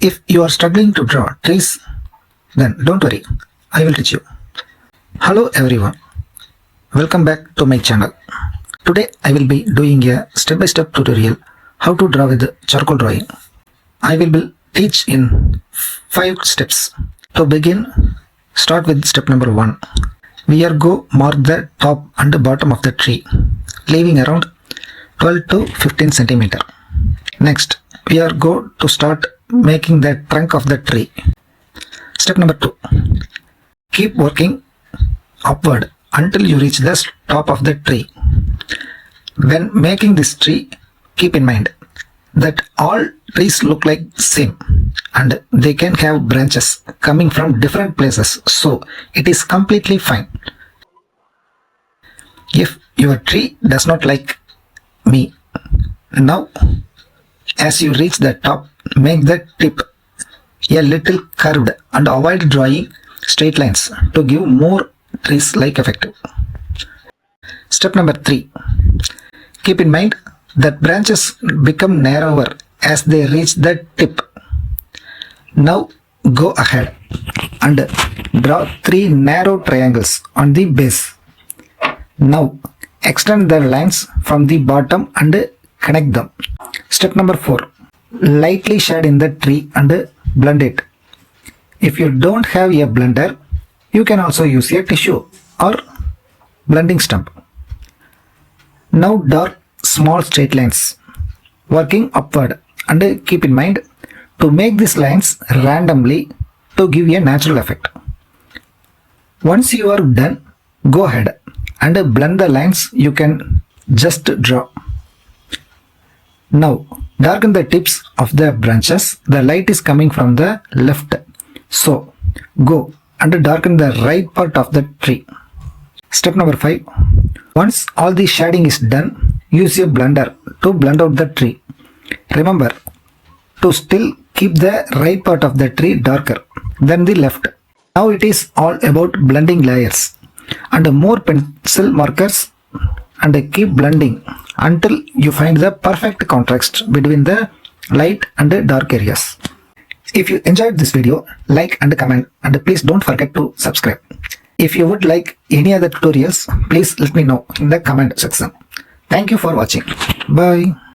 If you are struggling to draw trees, then don't worry, I will teach you. Hello everyone, welcome back to my channel. Today I will be doing a step-by-step tutorial how to draw with charcoal drawing. I will teach in 5 steps. To begin, start with step number 1. We are go mark the top and the bottom of the tree, leaving around 12 to 15 centimeter. Next, we are go to start making the trunk of the tree. Step number 2. Keep working upward until you reach the top of the tree. When making this tree, keep in mind that all trees look like same and they can have branches coming from different places, so it is completely fine. If your tree does not like me, now as you reach the top, make the tip a little curved and avoid drawing straight lines to give more trees like effect. Step number 3. Keep in mind that branches become narrower as they reach the tip. Now go ahead and draw 3 narrow triangles on the base. Now extend the lines from the bottom and connect them. Step number 4. Lightly shade in the tree and blend it. If you don't have a blender, you can also use a tissue or blending stump. Now draw small straight lines working upward, and keep in mind to make these lines randomly to give a natural effect. Once you are done, go ahead and blend the lines you can just draw. Now darken the tips of the branches. The light is coming from the left, so go and darken the right part of the tree. Step number 5. Once all the shading is done, use a blender to blend out the tree. Remember to still keep the right part of the tree darker than the left. Now it is all about blending layers and more pencil markers, and keep blending until you find the perfect contrast between the light and the dark areas. If you enjoyed this video, like and comment, and please don't forget to subscribe. If you would like any other tutorials, please let me know in the comment section. Thank you for watching. Bye.